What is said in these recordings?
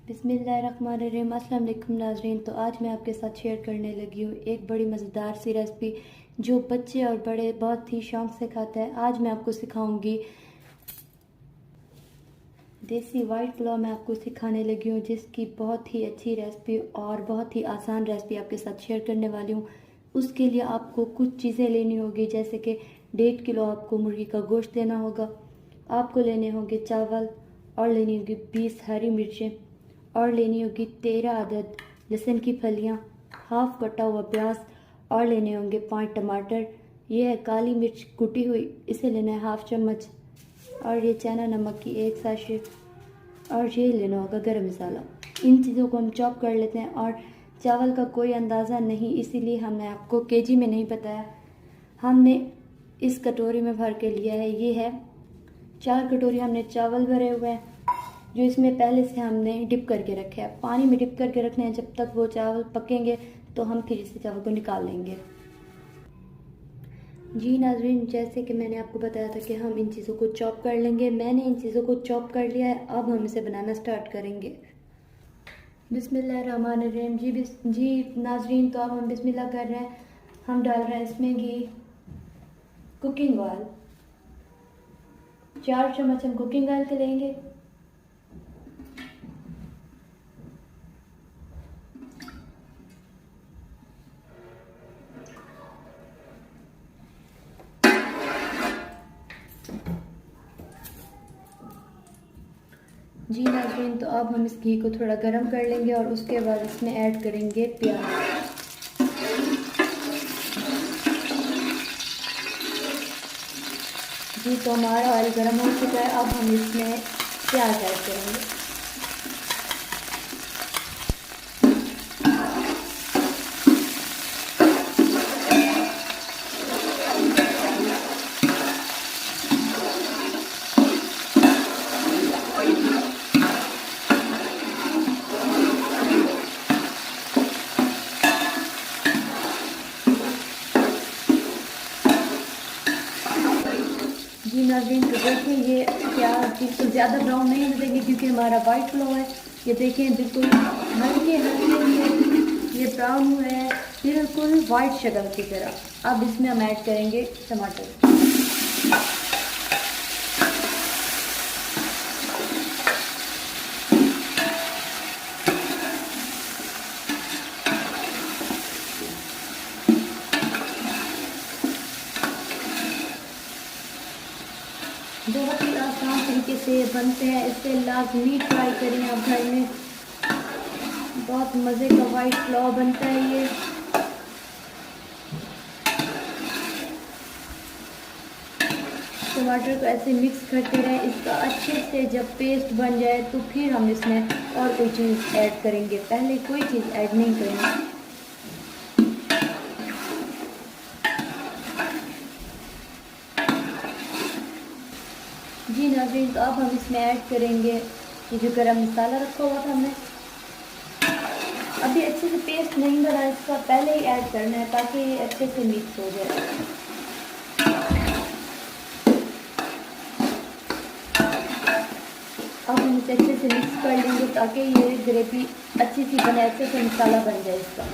बिस्मिल्लाहिर्रहमानिर्रहीम। अस्सलाम वालेकुम नाज़रीन। तो आज मैं आपके साथ शेयर करने लगी हूँ एक बड़ी मज़ेदार सी रेसिपी जो बच्चे और बड़े बहुत ही शौक़ से खाते हैं। आज मैं आपको सिखाऊंगी देसी वाइट पुलाव। मैं आपको सिखाने लगी हूँ जिसकी बहुत ही अच्छी रेसिपी और बहुत ही आसान रेसिपी आपके साथ शेयर करने वाली हूँ। उसके लिए आपको कुछ चीज़ें लेनी होगी, जैसे कि 1.5 किलो आपको मुर्गी का गोश्त लेना होगा, आपको लेने होंगे चावल, और लेनी होगी 20 हरी मिर्चें, और लेनी होगी 13 अदद लहसुन की फलियाँ, हाफ कटा हुआ प्याज, और लेने होंगे 5 टमाटर। ये है काली मिर्च कुटी हुई, इसे लेना है हाफ चम्मच, और ये चना नमक की 1 साशे, और ये लेना होगा गरम मसाला। इन चीज़ों को हम चॉप कर लेते हैं। और चावल का कोई अंदाज़ा नहीं, इसीलिए हमने आपको केजी में नहीं बताया। हमने इस कटोरी में भर के लिया है। ये है 4 कटोरी हमने चावल भरे हुए हैं, जो इसमें पहले से हमने डिप करके रखे हैं। पानी में डिप करके रखने हैं, जब तक वो चावल पकेंगे तो हम फिर इस चावल को निकाल लेंगे। जी नाज़रीन, जैसे कि मैंने आपको बताया था कि हम इन चीज़ों को चॉप कर लेंगे। मैंने इन चीज़ों को चॉप कर लिया है। अब हम इसे बनाना स्टार्ट करेंगे। बिस्मिल्लाहिर्रहमानिर्रहीम। जी नाज़रीन, तो अब हम बिस्मिल्लाह कर रहे हैं। हम डाल रहे हैं इसमें घी, कुकिंग ऑयल, 4 चम्मच हम कुकिंग ऑयल के लेंगे। जी नाज़रीन, तो अब हम इस घी को थोड़ा गर्म कर लेंगे और उसके बाद इसमें ऐड करेंगे प्याज। जी, तो हमारा ऑयल गर्म हो चुका है। अब हम इसमें प्याज ऐड करेंगे। जी नाज़रीन, तो देखिए ये प्याज बिल्कुल ज़्यादा ब्राउन नहीं हो देंगे क्योंकि हमारा वाइट पुलाव है। ये देखिए बिल्कुल हल्के हल्के ये ब्राउन हुए हैं, बिल्कुल वाइट शक्ल की तरह। अब इसमें हम ऐड करेंगे टमाटर। बहुत ही आसान तरीके से बनते हैं, इससे लाजमी ट्राई करें आप घर में। बहुत मज़े का वाइट पुलाव बनता है ये। टमाटर को ऐसे मिक्स करते रहें। इसका अच्छे से जब पेस्ट बन जाए तो फिर हम इसमें और कोई चीज़ ऐड करेंगे, पहले कोई चीज़ ऐड नहीं करेंगे। जी नाज़रीन, तो अब हम इसमें ऐड करेंगे ये जो गरम मसाला रखा हुआ था हमने। अभी अच्छे से पेस्ट नहीं बना, इसका पहले ही ऐड करना है ताकि ये अच्छे से मिक्स हो जाए। अब हम इसे अच्छे से मिक्स कर लेंगे ताकि ये ग्रेवी अच्छी सी बने, अच्छे से मसाला बन जाए इसका।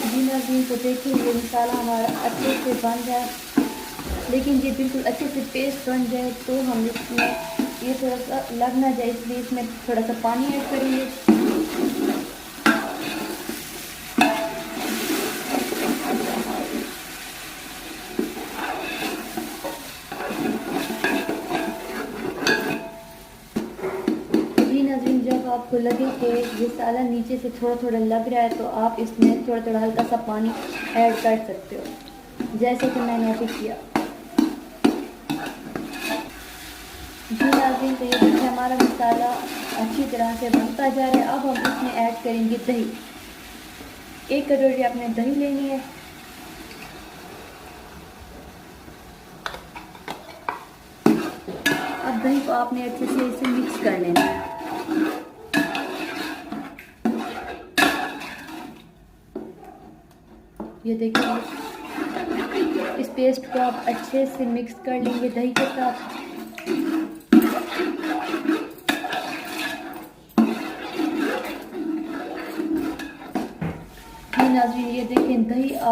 जी नाज़रीन, तो देखिए ये मसाला हमारा अच्छे से बन जाए, लेकिन ये बिल्कुल अच्छे से पेस्ट बन जाए तो हम इसमें ये थोड़ा सा लग ना जाए, इसलिए इसमें थोड़ा सा पानी ऐड करेंगे। जी नाज़रीन, जब आपको लगे कि ये साला नीचे से थोड़ा थोड़ा लग रहा है तो आप इसमें थोड़ा थोड़ा हल्का सा पानी ऐड कर सकते हो, जैसे कि मैंने अभी किया। जी नाज़रीन, तो ये देखिए हमारा मसाला अच्छी तरह से बनता जा रहा है। अब हम इसमें ऐड करेंगे दही। 1 कटोरी आपने दही लेनी है। अब दही को आपने अच्छे से इसे मिक्स कर लेना है। ये देखिए इस पेस्ट को आप अच्छे से मिक्स कर लेंगे दही के साथ।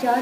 4